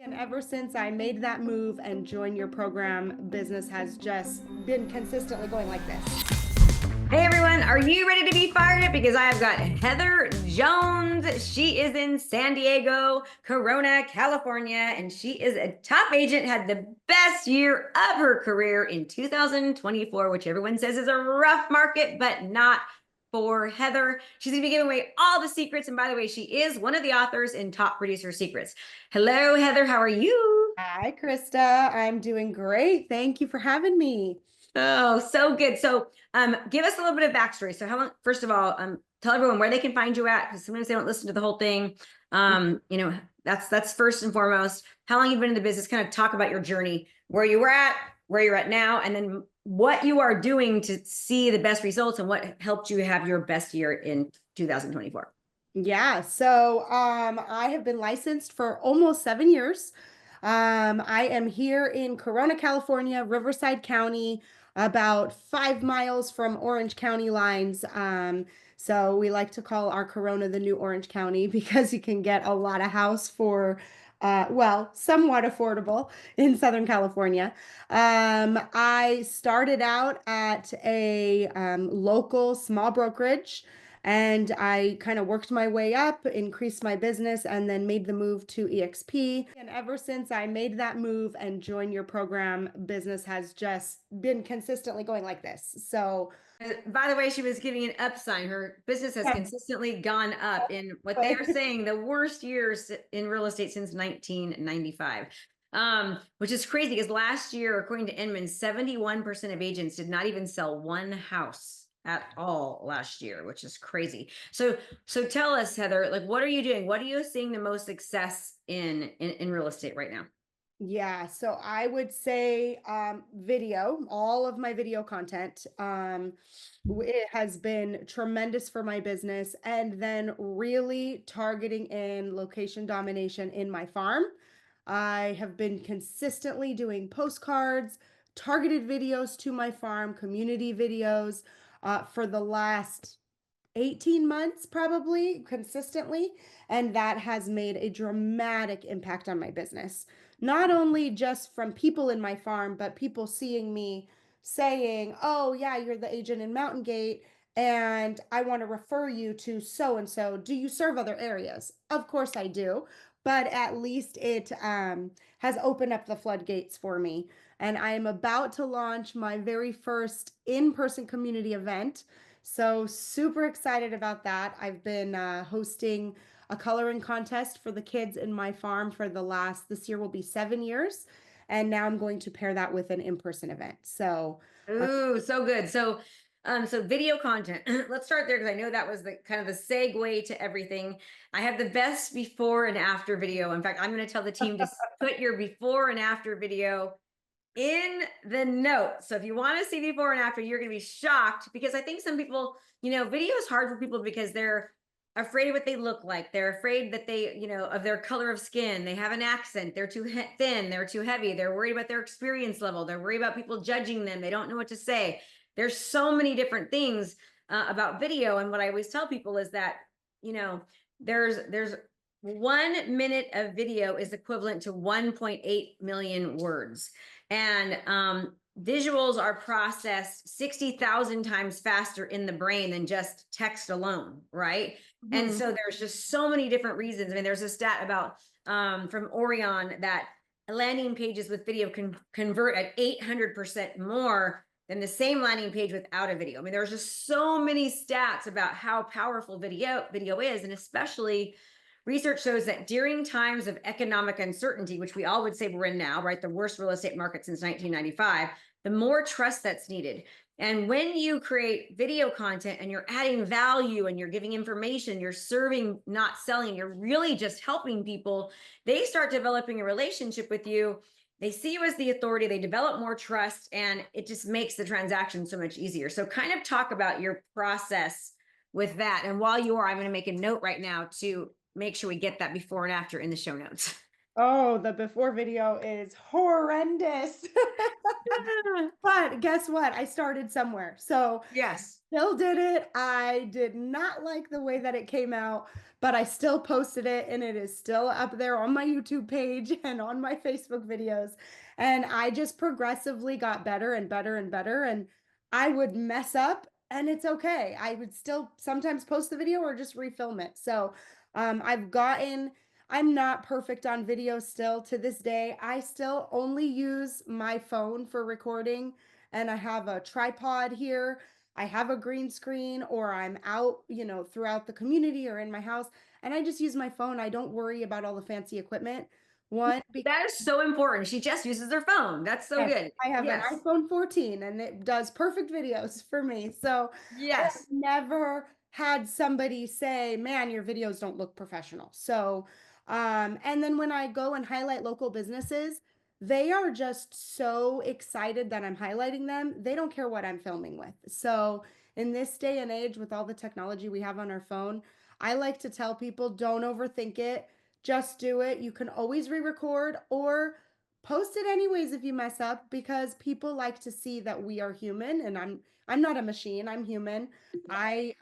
And ever since I made that move and joined your program, business has just been consistently going like this. Hey everyone, are you ready to be fired up? Because I've got Heather Jones. She is in San Diego, Corona, California, and she is a top agent, had the best year of her career in 2024, which everyone says is a rough market, but not for Heather. She's gonna be giving away all the secrets. And by the way, she is one of the authors in Top Producer Secrets. Hello, Heather, how are you? Hi, Krista. I'm doing great. Thank you for having me. Oh, so good. So, give us a little bit of backstory. So, how long? First of all, tell everyone where they can find you at, because sometimes they don't listen to the whole thing. That's first and foremost. How long you've been in the business? Kind of talk about your journey, where you were at, where you're at now, and then what you are doing to see the best results, and what helped you have your best year in 2024. Yeah, so I have been licensed for almost 7 years. I am here in Corona, California, Riverside County, about 5 miles from Orange County lines. So we like to call our Corona the new Orange County because you can get a lot of house for, well, somewhat affordable in Southern California. I started out at a local small brokerage. And I kind of worked my way up, increased my business, and then made the move to EXP. And ever since I made that move and joined your program, business has just been consistently going like this. So, By the way, she was giving an up sign. Her business has consistently gone up in what they are saying the worst years in real estate since 1995. Which is crazy because last year, according to Inman, 71% of agents did not even sell one house at all last year, which is crazy. So tell us, Heather, like, what are you doing? What are you seeing the most success in real estate right now? yeah, so I would say video, all of my video content. It has been tremendous for my business. And then really targeting in location domination in my farm. I have been consistently doing postcards, targeted videos to my farm, community videos for the last 18 months, probably consistently. And that has made a dramatic impact on my business. Not only just from people in my farm, but people seeing me saying, oh, yeah, you're the agent in Mountain Gate, and I want to refer you to so and so. Do you serve other areas? Of course I do. But at least it has opened up the floodgates for me. And I am about to launch my very first in person community event. So super excited about that. I've been hosting a coloring contest for the kids in my farm for this year will be 7 years. And now I'm going to pair that with an in-person event. So Ooh, so good. So video content. Let's start there because I know that was the kind of the segue to everything. I have the best before and after video. In fact, I'm going to tell the team to put your before and after video in the notes. So if you want to see before and after, you're going to be shocked because I think some people, video is hard for people because they're afraid of what they look like. They're afraid that of their color of skin. They have an accent. They're too thin. They're too heavy. They're worried about their experience level. They're worried about people judging them. They don't know what to say. There's so many different things about video. And what I always tell people is that, there's 1 minute of video is equivalent to 1.8 million words. And visuals are processed 60,000 times faster in the brain than just text alone, right? And so there's just so many different reasons. I mean, there's a stat about from Orion that landing pages with video can convert at 800% more than the same landing page without a video. I mean, there's just so many stats about how powerful video is, and especially research shows that during times of economic uncertainty, which we all would say we're in now, right? The worst real estate market since 1995, the more trust that's needed. And when you create video content and you're adding value and you're giving information, you're serving, not selling, you're really just helping people, they start developing a relationship with you. They see you as the authority, they develop more trust, and it just makes the transaction so much easier. So kind of talk about your process with that. And while you are, I'm going to make a note right now to make sure we get that before and after in the show notes. Oh, the before video is horrendous. But guess what? I started somewhere. So Yes. still did it. I did not like the way that it came out, but I still posted it and it is still up there on my YouTube page and on my Facebook videos. And I just progressively got better and better and better. And I would mess up and it's okay. I would still sometimes post the video or just refilm it. So I've gotten, I'm not perfect on video still to this day. I still only use my phone for recording and I have a tripod here. I have a green screen or I'm out, throughout the community or in my house and I just use my phone. I don't worry about all the fancy equipment. One, because That is so important. She just uses her phone. That's so yes, good. I have an Yes. iPhone 14 and it does perfect videos for me. So I have Yes. never had somebody say, man, your videos don't look professional. So, and then when I go and highlight local businesses, they are just so excited that I'm highlighting them. They don't care what I'm filming with. So, in this day and age, with all the technology we have on our phone, I like to tell people don't overthink it. Just do it. You can always re record or post it anyways if you mess up because people like to see that we are human and I'm not a machine, I'm human. I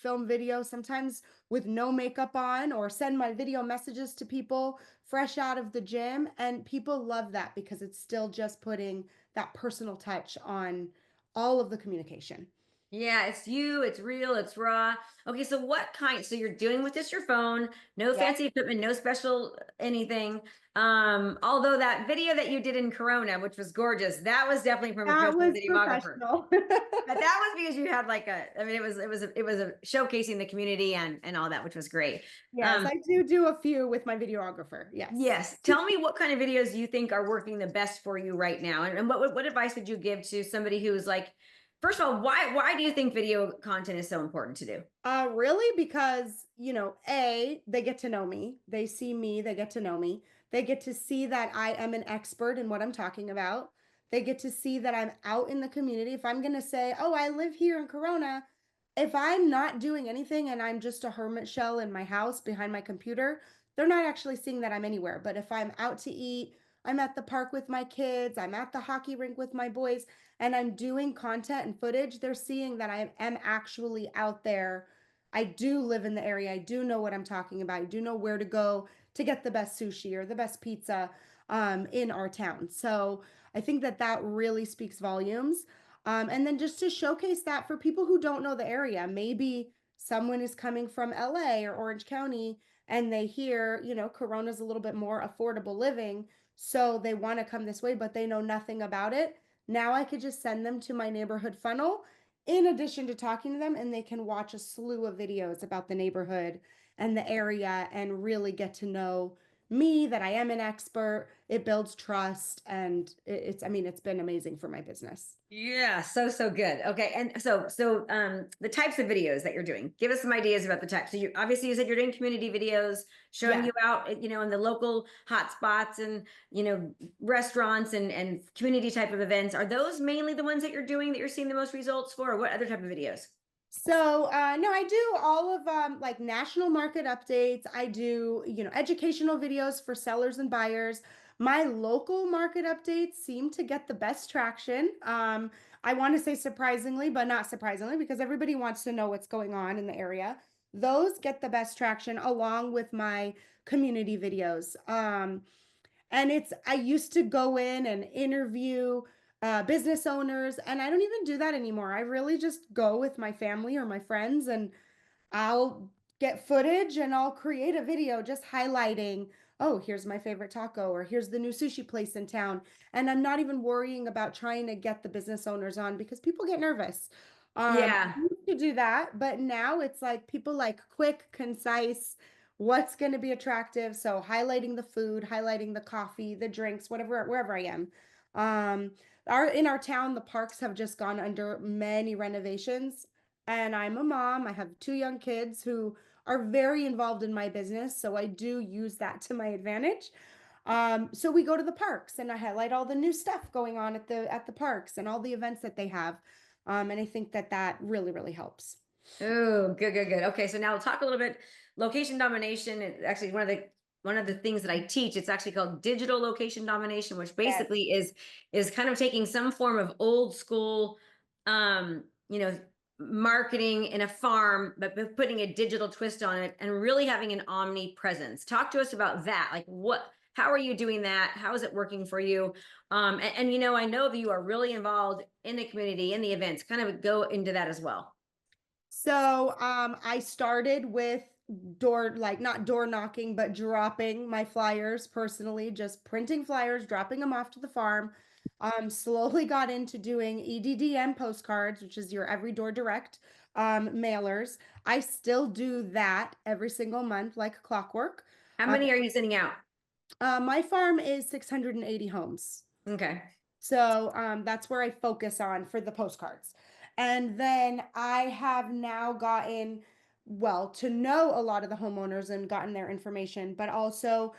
film video sometimes with no makeup on or send my video messages to people fresh out of the gym and people love that because it's still just putting that personal touch on all of the communication. Yeah, it's you, it's real, it's raw. Okay, so what kind, so you're doing with just your phone, no Yeah, fancy equipment, no special anything. Although that video that you did in Corona, which was gorgeous, that was definitely from a that professional was videographer. professional. But that was because you had like I mean, it was a showcasing the community and all that, which was great. Yes, Um, I do a few with my videographer. Yes. yes. Tell me what kind of videos you think are working the best for you right now. And what advice would you give to somebody who's like, first of all, why do you think video content is so important to do? Really, because, A, they get to know me. They see me, they get to know me. They get to see that I am an expert in what I'm talking about. They get to see that I'm out in the community. If I'm going to say, oh, I live here in Corona, if I'm not doing anything and I'm just a hermit shell in my house behind my computer, they're not actually seeing that I'm anywhere. But if I'm out to eat, I'm at the park with my kids, I'm at the hockey rink with my boys, and I'm doing content and footage, they're seeing that I am actually out there. I do live in the area. I do know what I'm talking about. I do know where to go to get the best sushi or the best pizza in our town. So I think that that really speaks volumes. And then just to showcase that for people who don't know the area, maybe someone is coming from LA or Orange County and they hear, Corona's a little bit more affordable living. So they want to come this way, but they know nothing about it. Now I could just send them to my neighborhood funnel in addition to talking to them, and they can watch a slew of videos about the neighborhood and the area and really get to know me that I am an expert. It builds trust and it's, I mean, it's been amazing for my business. Yeah, so good. Okay, and the types of videos that you're doing. Give us some ideas about the types. So you obviously you said you're doing community videos, showing Yeah. you out, in the local hotspots and restaurants and community type of events. Are those mainly the ones that you're doing that you're seeing the most results for, or what other type of videos? So, no, I do all of like national market updates. I do, educational videos for sellers and buyers. My local market updates seem to get the best traction. I want to say surprisingly, but not surprisingly, because everybody wants to know what's going on in the area. Those get the best traction along with my community videos. And I used to go in and interview business owners, and I don't even do that anymore. I really just go with my family or my friends, and I'll get footage and I'll create a video just highlighting, oh, here's my favorite taco, or here's the new sushi place in town. And I'm not even worrying about trying to get the business owners on because people get nervous. I Yeah. used to do that, but now it's like people like quick, concise, what's going to be attractive. So highlighting the food, highlighting the coffee, the drinks, whatever, wherever I am. In our town, the parks have just gone under many renovations. And I'm a mom. I have two young kids who are very involved in my business, so I do use that to my advantage. So we go to the parks and I highlight all the new stuff going on at the parks and all the events that they have. And I think that that really, really helps. Oh, good. Okay, so now we'll talk a little bit location domination. It's actually one of the one of the things that I teach. It's actually called digital location domination, which Yes. basically is kind of taking some form of old school, you know, marketing in a farm, but putting a digital twist on it and really having an omni presence. Talk to us about that. Like how are you doing that? How is it working for you? And you know, I know that you are really involved in the community, in the events. Kind of go into that as well. So I started with like not door knocking, but dropping my flyers personally, just printing flyers, dropping them off to the farm. Slowly got into doing EDDM postcards, which is your every door direct mailers. I still do that every single month, like clockwork. How Uh, many are you sending out? my farm is 680 homes. Okay. So that's where I focus on for the postcards. And then I have now gotten, well, to know a lot of the homeowners and gotten their information, but also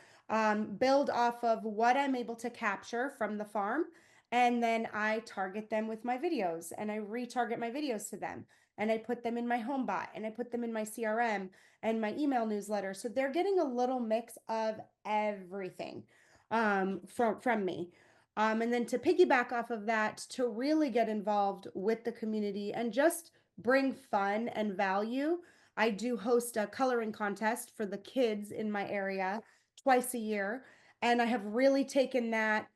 build off of what I'm able to capture from the farm. And then I target them with my videos and I retarget my videos to them. And I put them in my home bot and I put them in my CRM and my email newsletter. So they're getting a little mix of everything from me. And then to piggyback off of that, to really get involved with the community and just bring fun and value, I do host a coloring contest for the kids in my area twice a year. And I have really taken that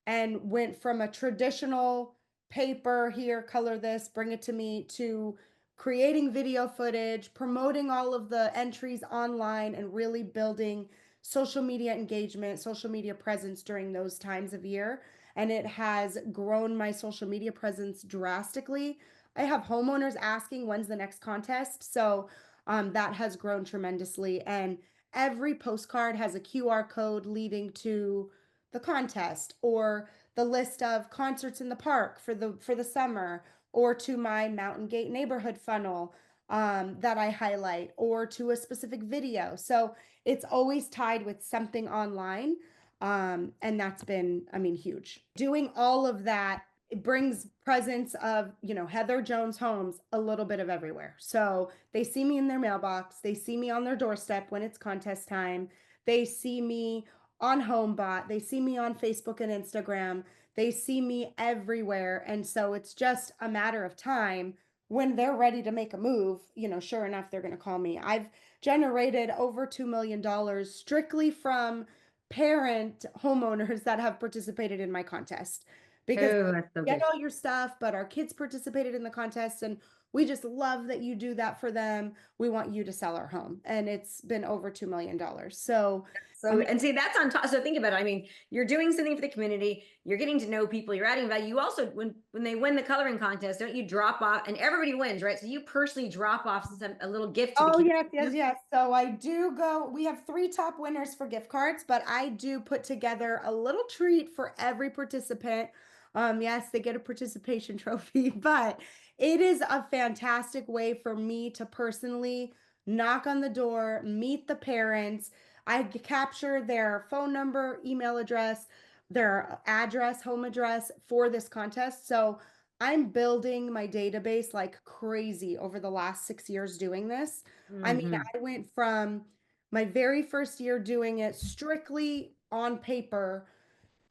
and went from a traditional paper here, color this, bring it to me, to creating video footage, promoting all of the entries online, and really building social media engagement, social media presence during those times of year. And it has grown my social media presence drastically. I have homeowners asking when's the next contest. So that has grown tremendously. And every postcard has a QR code leading to the contest or the list of concerts in the park for the summer, or to my Mountain Gate neighborhood funnel that I highlight, or to a specific video. So it's always tied with something online. And that's been, I mean, huge. Doing all of that, it brings presence of, Heather Jones Homes a little bit of everywhere. So they see me in their mailbox, they see me on their doorstep when it's contest time, they see me on HomeBot, they see me on Facebook and Instagram, they see me everywhere. And so it's just a matter of time when they're ready to make a move, sure enough, they're going to call me. I've generated over $2 million strictly from parent homeowners that have participated in my contest, because Oh, that's so get good. all your stuff, but our kids participated in the contest and we just love that you do that for them. We want you to sell our home. And it's been over $2 million. So, I So, mean, and see, that's on top. So think about it. I mean, you're doing something for the community. You're getting to know people. You're adding value. You also, when they win the coloring contest, don't you drop off, and everybody wins, right? So you personally drop off a little gift to the oh, kids. yes, yes, yes. So I do go, we have three top winners for gift cards, but I do put together a little treat for every participant. Yes, they get a participation trophy, but it is a fantastic way for me to personally knock on the door, meet the parents. I capture their phone number, email address, their address, home address for this contest. So I'm building my database like crazy over the last 6 years doing this. I mean, Hmm. I went from my very first year doing it strictly on paper.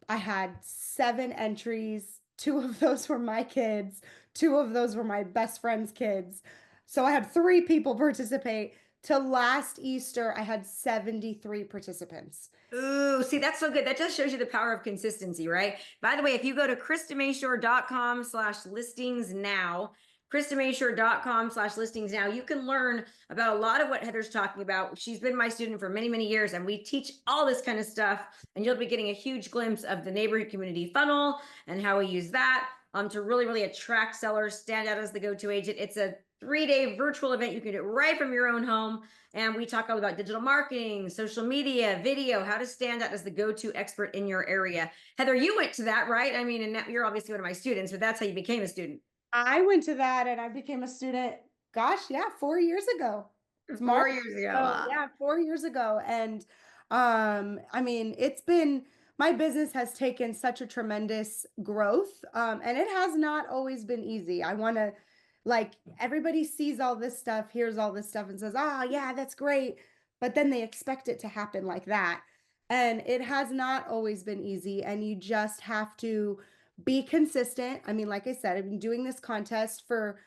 I had 7 entries. Two of those were my kids, two of those were my best friend's kids. So I had three people participate. To last Easter, I had 73 participants. Ooh, see, that's so good. That just shows you the power of consistency, right? By the way, if you go to KristaMayshore.com/listings now, KristaMayshore.com/listings now, you can learn about a lot of what Heather's talking about. She's been my student for many, many years, and we teach all this kind of stuff. And you'll be getting a huge glimpse of the neighborhood community funnel and how we use that to really, really attract sellers, stand out as the go-to agent. It's a 3-day virtual event. You can do it right from your own home. And we talk all about digital marketing, social media, video, how to stand out as the go-to expert in your area. Heather, you went to that, right? I mean, and now you're obviously one of my students, but that's how you became a student. I went to that and I became a student, gosh, yeah, 4 years ago. It's March. 4 years ago. So yeah, 4 years ago. And I mean, it's been, my business has taken such a tremendous growth. And it has not always been easy. I want to, like, everybody sees all this stuff, hears all this stuff and says, oh yeah, that's great. But then they expect it to happen like that. And it has not always been easy. And you just have to be consistent. I mean, like I said, I've been doing this contest for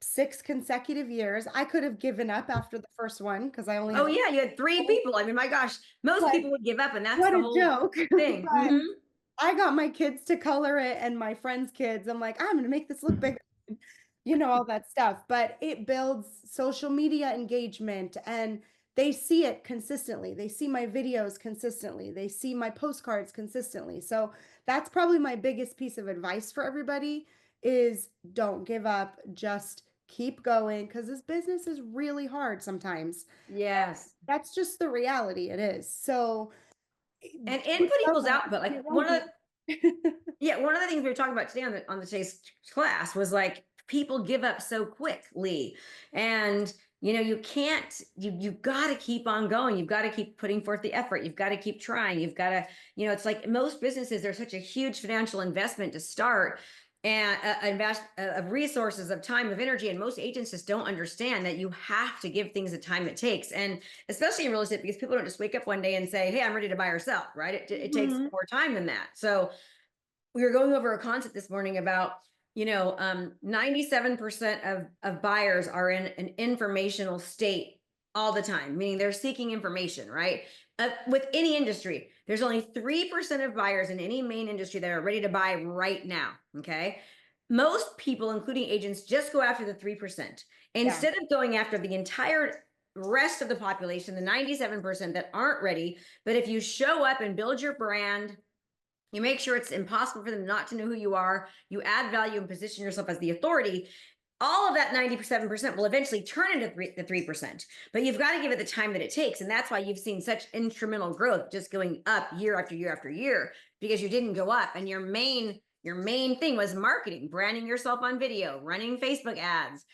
6 consecutive years. I could have given up after the first one because I only Oh have, yeah, you had three people. I mean, my gosh, most like, people would give up, and that's what the a whole joke. thing. But I got my kids to color it and my friends' kids. I'm like, I'm going to make this look bigger, all that stuff. But it builds social media engagement and they see it consistently. They see my videos consistently. They see my postcards consistently. So that's probably my biggest piece of advice for everybody is don't give up, just keep going because this business is really hard sometimes. Yes. That's just the reality it is. So And put input equals effort, output. and it Like won't be. one of the things we were talking about today on the today's class was like people give up so quickly, and you can't. You've got to keep on going. You've got to keep putting forth the effort. You've got to keep trying. You've got to, it's like most businesses. There's such a huge financial investment to start, and invest of resources, of time, of energy, and most agents just don't understand that you have to give things the time it takes, and especially in real estate because people don't just wake up one day and say, "Hey, I'm ready to buy or sell." Right? It takes Mhm. more time than that. So we were going over a concept this morning about 97% of buyers are in an informational state all the time, meaning they're seeking information, right? With any industry, there's only 3% of buyers in any main industry that are ready to buy right now. Okay, most people, including agents, just go after the 3% Yeah. instead of going after the entire rest of the population, the 97% that aren't ready. But if you show up and build your brand, you make sure it's impossible for them not to know who you are, you add value and position yourself as the authority, all of that 97% will eventually turn into the 3%. But you've got to give it the time that it takes. And that's why you've seen such instrumental growth just going up year after year after year, because you didn't go up. And your main thing was marketing, branding yourself on video, running Facebook ads,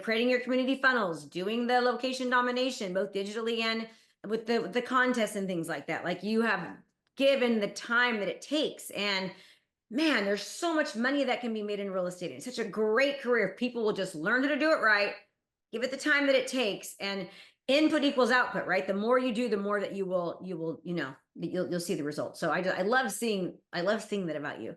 creating your community funnels, doing the location domination, both digitally and with the contests and things like that. Like you have given the time that it takes. And man, there's so much money that can be made in real estate. It's such a great career if people will just learn how to do it right, give it the time that it takes, and input equals output, right? The more you do, the more that you'll see the results. So I love seeing that about you.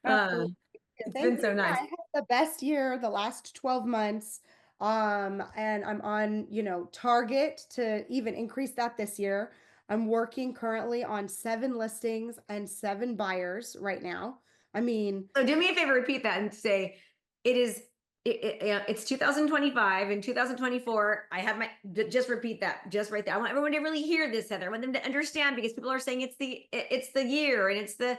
Absolutely. It's Thank been you. so Yeah, nice. I had the best year the last 12 months. And I'm on, target to even increase that this year. I'm working currently on 7 listings and 7 buyers right now. I mean, So do me a favor, repeat that and say it is it's 2025 and 2024. I have just repeat that just right there. I want everyone to really hear this, Heather. I want them to understand because people are saying it's the year and it's the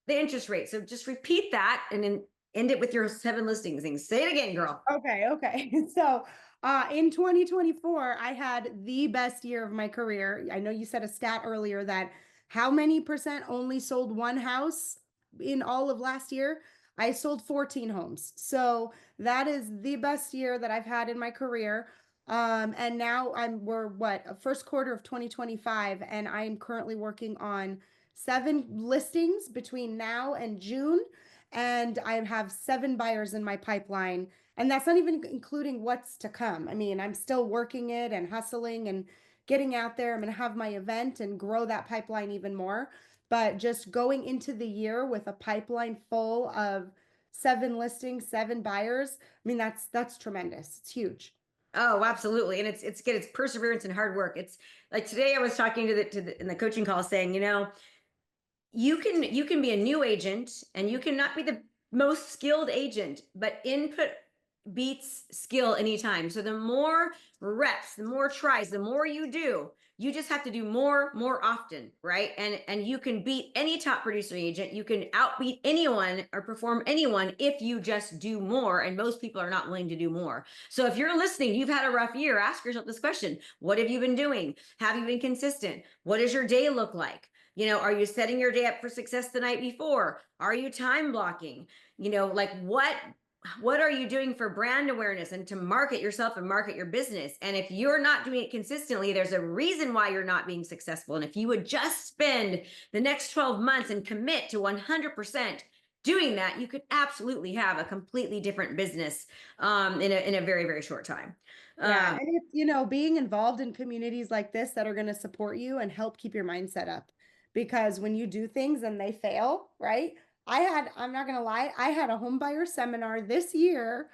interest rate. So just repeat that and then end it with your 7 listings things. Say it again, girl. okay. So, in 2024, I had the best year of my career. I know you said a stat earlier that how many percent only sold one house in all of last year? I sold 14 homes. So that is the best year that I've had in my career. And now we're what, a first quarter of 2025, and I'm currently working on 7 listings between now and June. And I have 7 buyers in my pipeline, and that's not even including what's to come. I mean, I'm still working it and hustling and getting out there. I'm going to have my event and grow that pipeline even more. But just going into the year with a pipeline full of 7 listings, 7 buyers, I mean, that's tremendous. It's huge. Oh, absolutely. And it's good. It's perseverance and hard work. It's like today I was talking in the coaching call saying, you can be a new agent and you cannot be the most skilled agent, but input beats skill anytime. So the more reps, the more tries, the more you do, you just have to do more often, right? And you can beat any top producer agent. You can outbeat anyone or perform anyone if you just do more. And most people are not willing to do more. So if you're listening, you've had a rough year, ask yourself this question: what have you been doing? Have you been consistent? What does your day look like? Are you setting your day up for success the night before? Are you time blocking? Like what are you doing for brand awareness and to market yourself and market your business? And if you're not doing it consistently, there's a reason why you're not being successful. And if you would just spend the next 12 months and commit to 100% doing that, you could absolutely have a completely different business in a very, very short time. Yeah, Um, and it's, being involved in communities like this that are going to support you and help keep your mindset up. because when you do things and they fail, right? I'm not gonna lie, I had a home buyer seminar this year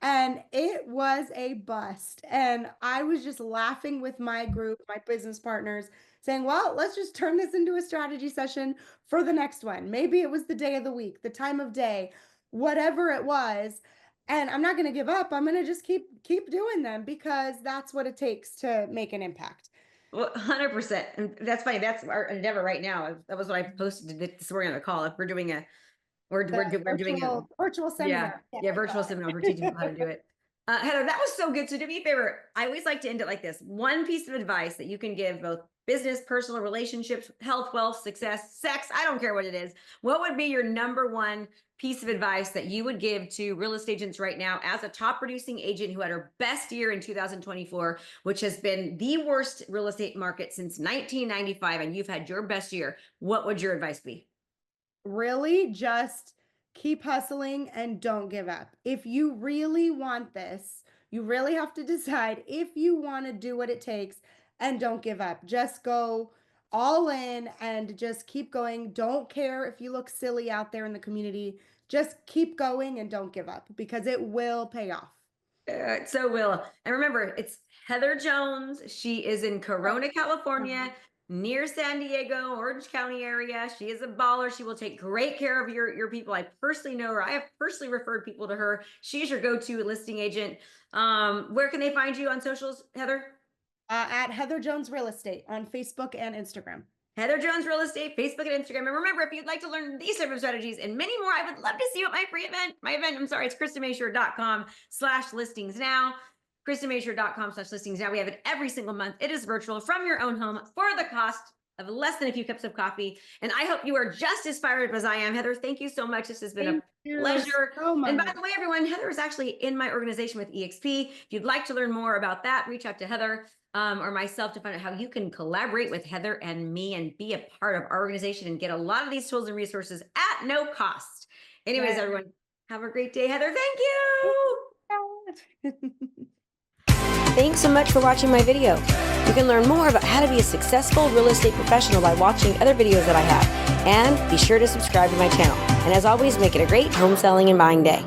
and it was a bust. And I was just laughing with my group, my business partners, saying, well, let's just turn this into a strategy session for the next one. Maybe it was the day of the week, the time of day, whatever it was. And I'm not going to give up. I'm going to just keep doing them because that's what it takes to make an impact. Well, 100%. And that's funny. That's our endeavor right now. That was what I posted this morning on the call. If we're doing a, The we're doing a, virtual yeah, seminar. yeah, virtual seminar. We're teaching people how to do it. Heather, that was so good. So do me a favor. I always like to end it like this. One piece of advice that you can give both business, personal relationships, health, wealth, success, sex, I don't care what it is. What would be your number one piece of advice that you would give to real estate agents right now as a top producing agent who had her best year in 2024, which has been the worst real estate market since 1995, and you've had your best year? What would your advice be? Really just keep hustling and don't give up. If you really want this, you really have to decide if you want to do what it takes and don't give up. Just go all in and just keep going. Don't care if you look silly out there in the community. Just keep going and don't give up because it will pay off. So will. And remember, it's Heather Jones. She is in Corona, California, near San Diego, Orange County area. She is a baller. She will take great care of your people. I personally know her. I have personally referred people to her. She's your go-to listing agent. Where can they find you on socials, Heather? At Heather Jones Real Estate on Facebook and Instagram. Heather Jones Real Estate, Facebook and Instagram. And remember, if you'd like to learn these type of strategies and many more, I would love to see you at my free event. I'm sorry, it's KristenMashore.com/listings now. KristenMashore.com/listings now. We have it every single month. It is virtual from your own home for the cost of less than a few cups of coffee. And I hope you are just as fired up as I am. Heather, thank you so much. This has been a pleasure. And by the way, everyone, Heather is actually in my organization with EXP. If you'd like to learn more about that, reach out to Heather or myself to find out how you can collaborate with Heather and me and be a part of our organization and get a lot of these tools and resources at no cost. Anyways, everyone, have a great day. Heather, thank you. Thanks so much for watching my video. You can learn more about how to be a successful real estate professional by watching other videos that I have. And be sure to subscribe to my channel. And as always, make it a great home selling and buying day.